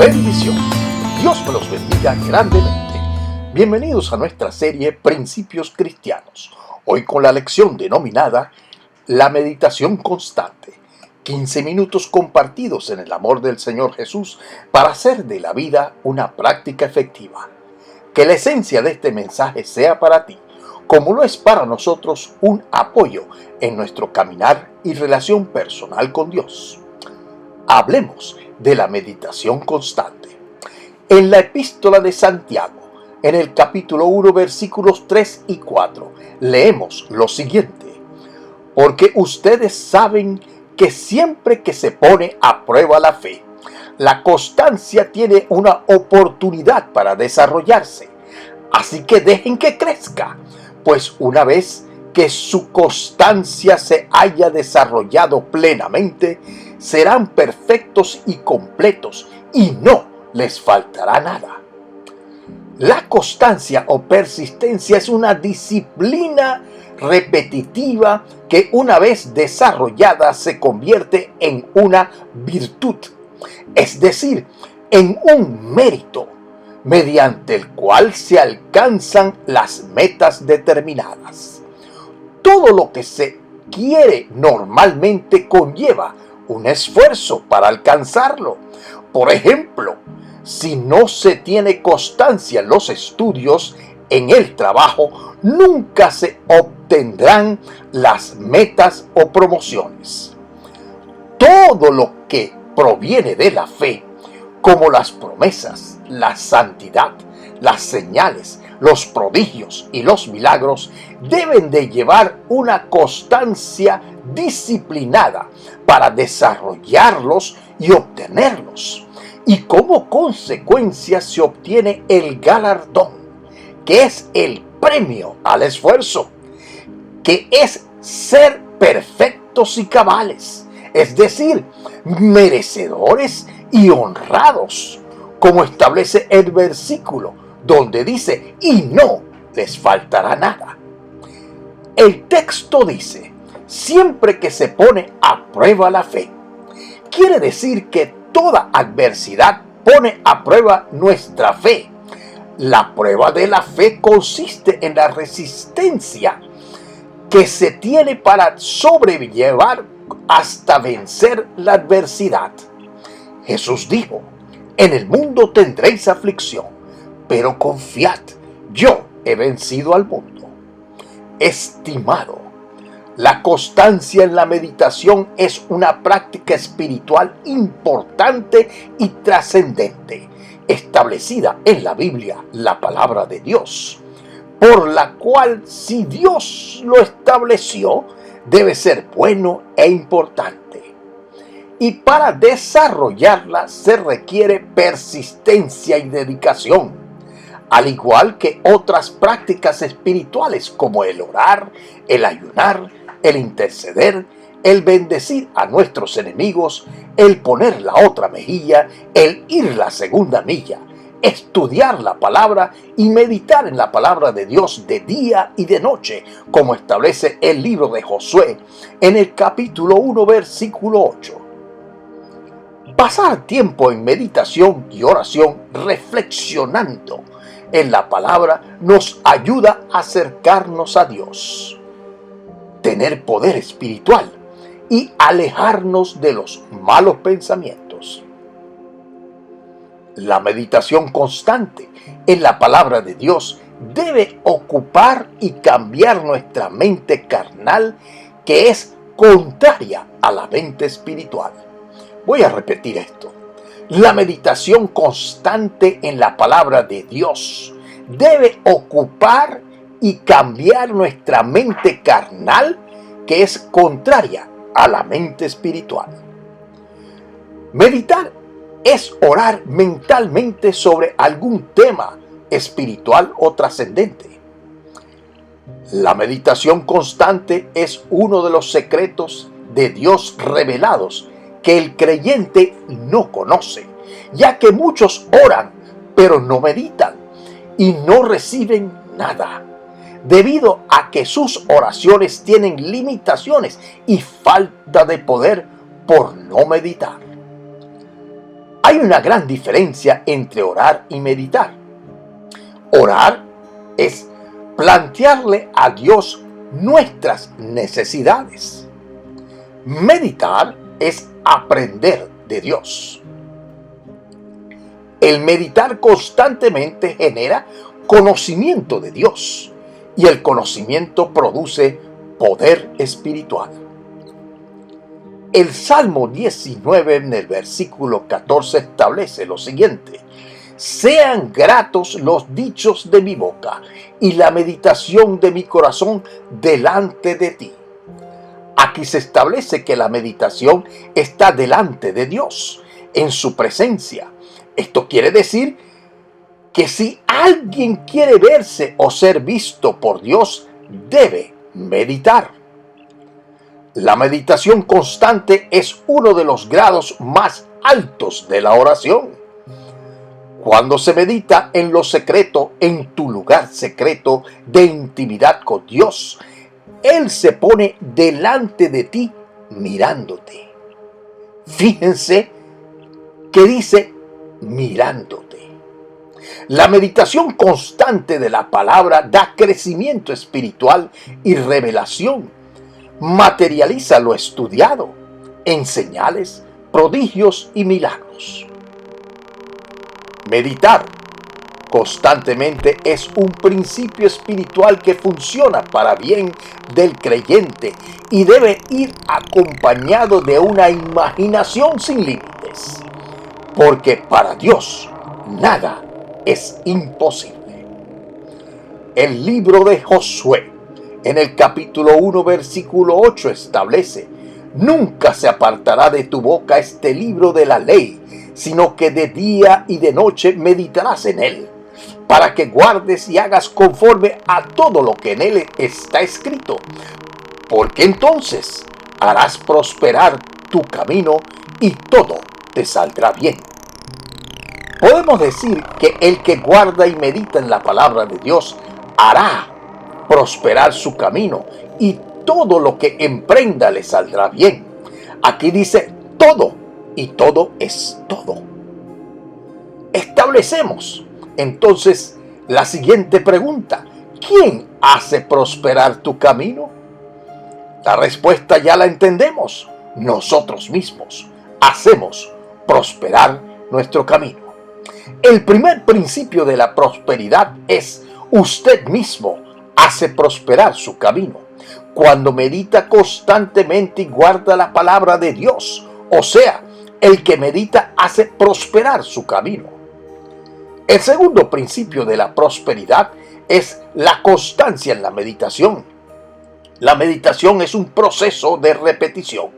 bendición. Dios me los bendiga grandemente. Bienvenidos a nuestra serie Principios Cristianos. Hoy con la lección denominada La meditación constante. 15 minutos compartidos en el amor del Señor Jesús para hacer de la vida una práctica efectiva. Que la esencia de este mensaje sea para ti, como lo es para nosotros, un apoyo en nuestro caminar y relación personal con Dios. Hablemos de la meditación constante. En la epístola de Santiago, en el capítulo 1, versículos 3 y 4, leemos lo siguiente: porque ustedes saben que siempre que se pone a prueba la fe, la constancia tiene una oportunidad para desarrollarse. Así que dejen que crezca, pues una vez que su constancia se haya desarrollado plenamente, serán perfectos y completos y no les faltará nada. La constancia o persistencia es una disciplina repetitiva que una vez desarrollada se convierte en una virtud, es decir, en un mérito mediante el cual se alcanzan las metas determinadas. Todo lo que se quiere normalmente conlleva un esfuerzo para alcanzarlo. Por ejemplo, si no se tiene constancia en los estudios, en el trabajo, nunca se obtendrán las metas o promociones. Todo lo que proviene de la fe, como las promesas, la santidad, las señales, los prodigios y los milagros, deben de llevar una constancia disciplinada para desarrollarlos y obtenerlos. Y como consecuencia se obtiene el galardón, que es el premio al esfuerzo, que es ser perfectos y cabales, es decir, merecedores y honrados, como establece el versículo, donde dice, y no les faltará nada. El texto dice, siempre que se pone a prueba la fe. Quiere decir que toda adversidad pone a prueba nuestra fe. La prueba de la fe consiste en la resistencia que se tiene para sobrellevar hasta vencer la adversidad. Jesús dijo, en el mundo tendréis aflicción, pero confiad, yo he vencido al mundo. Estimado, la constancia en la meditación es una práctica espiritual importante y trascendente, establecida en la Biblia, la palabra de Dios, por la cual, si Dios lo estableció, debe ser bueno e importante. Y para desarrollarla se requiere persistencia y dedicación, al igual que otras prácticas espirituales como el orar, el ayunar, el interceder, el bendecir a nuestros enemigos, el poner la otra mejilla, el ir la segunda milla, estudiar la palabra y meditar en la palabra de Dios de día y de noche, como establece el libro de Josué en el capítulo 1, versículo 8. Pasar tiempo en meditación y oración reflexionando en la palabra nos ayuda a acercarnos a Dios, tener poder espiritual y alejarnos de los malos pensamientos. La meditación constante en la palabra de Dios debe ocupar y cambiar nuestra mente carnal, que es contraria a la mente espiritual. Voy a repetir esto. La meditación constante en la palabra de Dios debe ocupar y cambiar nuestra mente carnal, que es contraria a la mente espiritual. Meditar es orar mentalmente sobre algún tema espiritual o trascendente. La meditación constante es uno de los secretos de Dios revelados que el creyente no conoce, ya que muchos oran, pero no meditan y no reciben nada, debido a que sus oraciones tienen limitaciones y falta de poder por no meditar. Hay una gran diferencia entre orar y meditar. Orar es plantearle a Dios nuestras necesidades. Meditar es aprender de Dios. El meditar constantemente genera conocimiento de Dios y el conocimiento produce poder espiritual. El Salmo 19 en el versículo 14 establece lo siguiente: sean gratos los dichos de mi boca y la meditación de mi corazón delante de ti. Aquí se establece que la meditación está delante de Dios, en su presencia. Esto quiere decir que si alguien quiere verse o ser visto por Dios, debe meditar. La meditación constante es uno de los grados más altos de la oración. Cuando se medita en lo secreto, en tu lugar secreto de intimidad con Dios, Él se pone delante de ti mirándote. Fíjense que dice mirándote. La meditación constante de la palabra da crecimiento espiritual y revelación. Materializa lo estudiado en señales, prodigios y milagros. Meditar constantemente es un principio espiritual que funciona para bien del creyente y debe ir acompañado de una imaginación sin límites, porque para Dios nada es imposible. El libro de Josué, en el capítulo 1, versículo 8, establece: nunca se apartará de tu boca este libro de la ley, sino que de día y de noche meditarás en él, para que guardes y hagas conforme a todo lo que en él está escrito, porque entonces harás prosperar tu camino y todo te saldrá bien. Podemos decir que el que guarda y medita en la palabra de Dios hará prosperar su camino y todo lo que emprenda le saldrá bien. Aquí dice todo, y todo es todo. Establecemos entonces la siguiente pregunta: ¿quién hace prosperar tu camino? La respuesta ya la entendemos: nosotros mismos hacemos prosperar nuestro camino. El primer principio de la prosperidad es: usted mismo hace prosperar su camino. Cuando medita constantemente y guarda la palabra de Dios, o sea, el que medita hace prosperar su camino. El segundo principio de la prosperidad es la constancia en la meditación. La meditación es un proceso de repetición,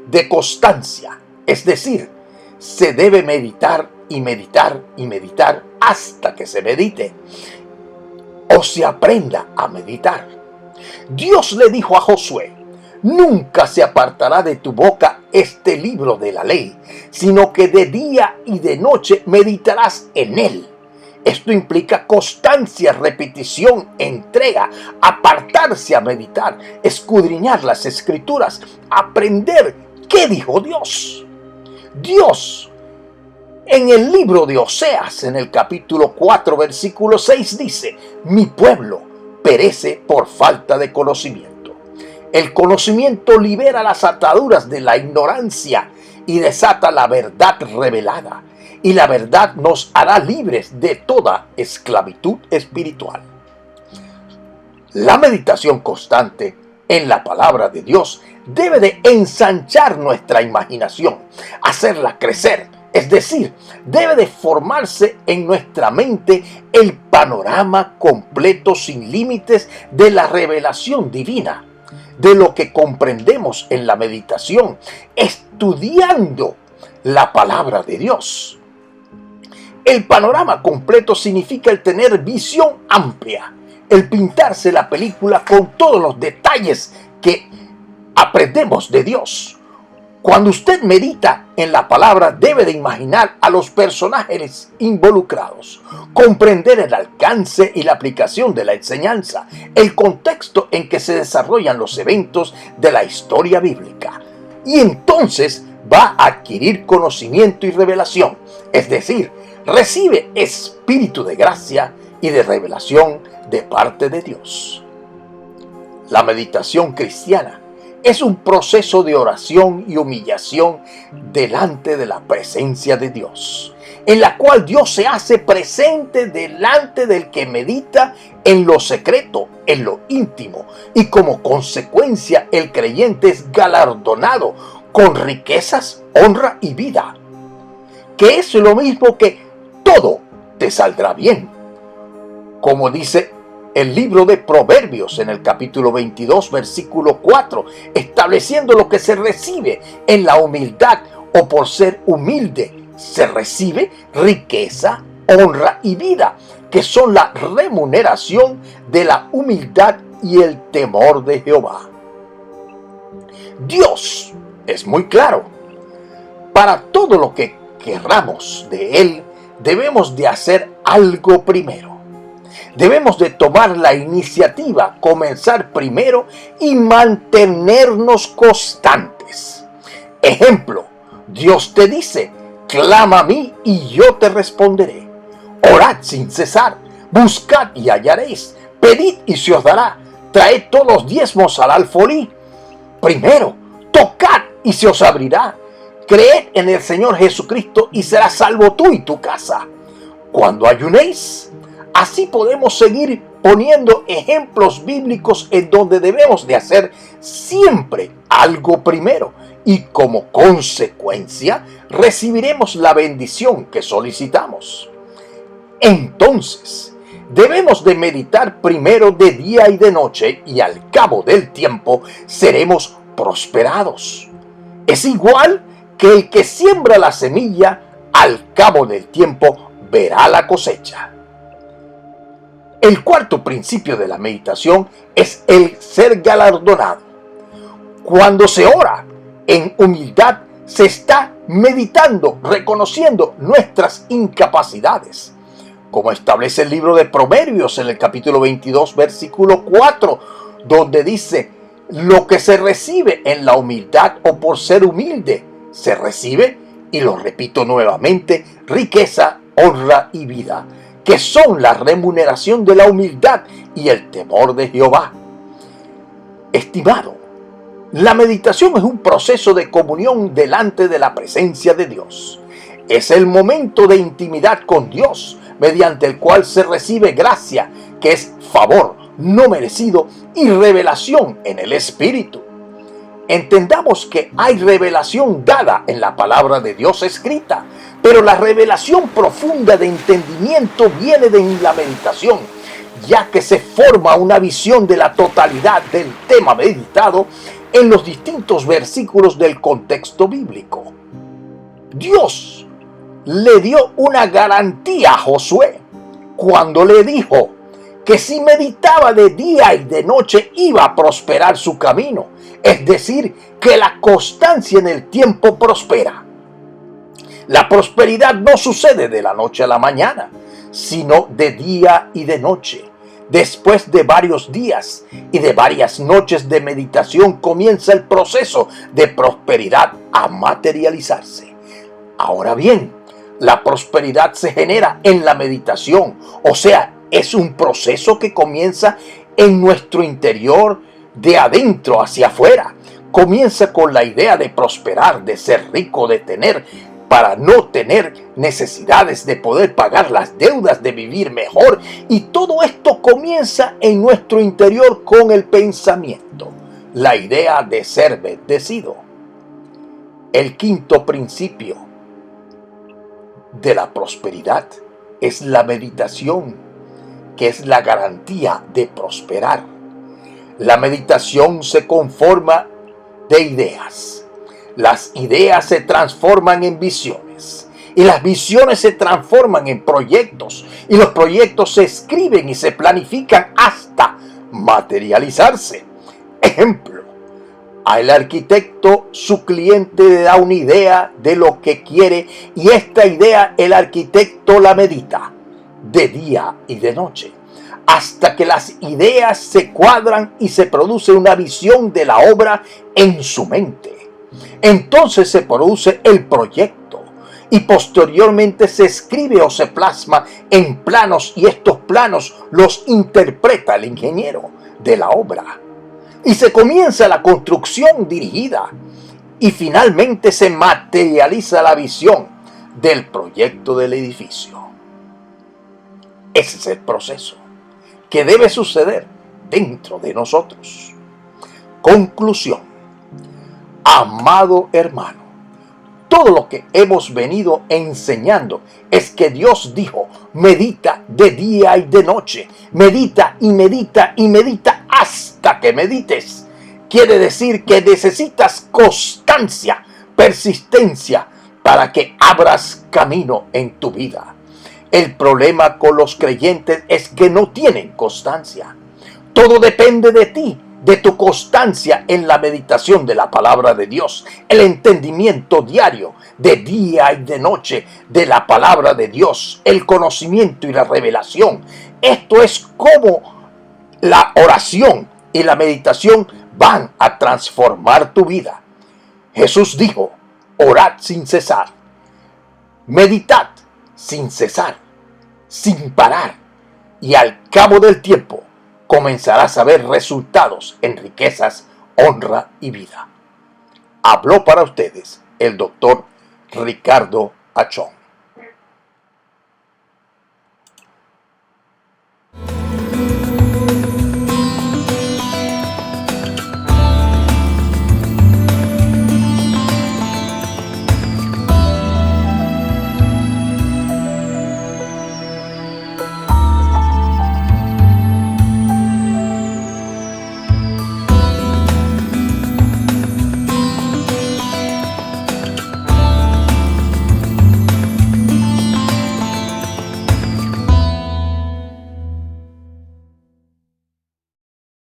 de constancia, es decir, se debe meditar y meditar y meditar hasta que se medite o se aprenda a meditar. Dios le dijo a Josué: nunca se apartará de tu boca este libro de la ley, sino que de día y de noche meditarás en él. Esto implica constancia, repetición, entrega, apartarse a meditar, escudriñar las escrituras, aprender qué dijo Dios. Dios, en el libro de Oseas, en el capítulo 4, versículo 6, dice: mi pueblo perece por falta de conocimiento. El conocimiento libera las ataduras de la ignorancia y desata la verdad revelada. Y la verdad nos hará libres de toda esclavitud espiritual. La meditación constante en la palabra de Dios debe de ensanchar nuestra imaginación, hacerla crecer. Es decir, debe de formarse en nuestra mente el panorama completo sin límites de la revelación divina, de lo que comprendemos en la meditación, estudiando la palabra de Dios. El panorama completo significa el tener visión amplia, el pintarse la película con todos los detalles que aprendemos de Dios. Cuando usted medita en la palabra, debe de imaginar a los personajes involucrados, comprender el alcance y la aplicación de la enseñanza, el contexto en que se desarrollan los eventos de la historia bíblica. Y entonces va a adquirir conocimiento y revelación, es decir, recibe espíritu de gracia y de revelación de parte de Dios. La meditación cristiana es un proceso de oración y humillación delante de la presencia de Dios, en la cual Dios se hace presente delante del que medita en lo secreto, en lo íntimo, y como consecuencia el creyente es galardonado con riquezas, honra y vida, que es lo mismo que todo te saldrá bien, como dice el libro de Proverbios en el capítulo 22, versículo 4, estableciendo lo que se recibe en la humildad o por ser humilde. Se recibe riqueza, honra y vida, que son la remuneración de la humildad y el temor de Jehová. Dios es muy claro. Para todo lo que querramos de Él, debemos de hacer algo primero. Debemos de tomar la iniciativa, comenzar primero y mantenernos constantes. Ejemplo, Dios te dice: clama a mí y yo te responderé. Orad sin cesar, buscad y hallaréis, pedid y se os dará, traed todos los diezmos al alfolí. Primero, tocad y se os abrirá. Creed en el Señor Jesucristo y serás salvo tú y tu casa. Cuando ayunéis. Así podemos seguir poniendo ejemplos bíblicos en donde debemos de hacer siempre algo primero y como consecuencia recibiremos la bendición que solicitamos. Entonces, debemos de meditar primero de día y de noche y al cabo del tiempo seremos prosperados. Es igual que el que siembra la semilla, al cabo del tiempo verá la cosecha. El cuarto principio de la meditación es el ser galardonado. Cuando se ora en humildad, se está meditando, reconociendo nuestras incapacidades. Como establece el libro de Proverbios en el capítulo 22, versículo 4, donde dice: lo que se recibe en la humildad o por ser humilde, se recibe, y lo repito nuevamente, riqueza, honra y vida, que son la remuneración de la humildad y el temor de Jehová. Estimado, la meditación es un proceso de comunión delante de la presencia de Dios. Es el momento de intimidad con Dios, mediante el cual se recibe gracia, que es favor no merecido, y revelación en el Espíritu. Entendamos que hay revelación dada en la palabra de Dios escrita, pero la revelación profunda de entendimiento viene de la meditación, ya que se forma una visión de la totalidad del tema meditado en los distintos versículos del contexto bíblico. Dios le dio una garantía a Josué cuando le dijo que si meditaba de día y de noche iba a prosperar su camino, es decir, que la constancia en el tiempo prospera. La prosperidad no sucede de la noche a la mañana, sino de día y de noche. Después de varios días y de varias noches de meditación comienza el proceso de prosperidad a materializarse. Ahora bien, la prosperidad se genera en la meditación, o sea, es un proceso que comienza en nuestro interior, de adentro hacia afuera. Comienza con la idea de prosperar, de ser rico, de tener, para no tener necesidades, de poder pagar las deudas, de vivir mejor. Y todo esto comienza en nuestro interior con el pensamiento, la idea de ser bendecido. El quinto principio de la prosperidad es la meditación, que es la garantía de prosperar. La meditación se conforma de ideas. Las ideas se transforman en visiones y las visiones se transforman en proyectos y los proyectos se escriben y se planifican hasta materializarse. Ejemplo, al arquitecto su cliente le da una idea de lo que quiere y esta idea el arquitecto la medita de día y de noche, hasta que las ideas se cuadran y se produce una visión de la obra en su mente. Entonces se produce el proyecto y posteriormente se escribe o se plasma en planos, y estos planos los interpreta el ingeniero de la obra. Y se comienza la construcción dirigida y finalmente se materializa la visión del proyecto del edificio. Ese es el proceso que debe suceder dentro de nosotros. Conclusión. Amado hermano, todo lo que hemos venido enseñando es que Dios dijo: medita de día y de noche, medita y medita y medita hasta que medites. Quiere decir que necesitas constancia, persistencia, para que abras camino en tu vida. El problema con los creyentes es que no tienen constancia. Todo depende de ti, de tu constancia en la meditación de la palabra de Dios, el entendimiento diario de día y de noche de la palabra de Dios, el conocimiento y la revelación. Esto es como la oración y la meditación van a transformar tu vida. Jesús dijo: orad sin cesar, meditad sin cesar, sin parar, y al cabo del tiempo comenzarás a ver resultados en riquezas, honra y vida. Habló para ustedes el doctor Ricardo Achón.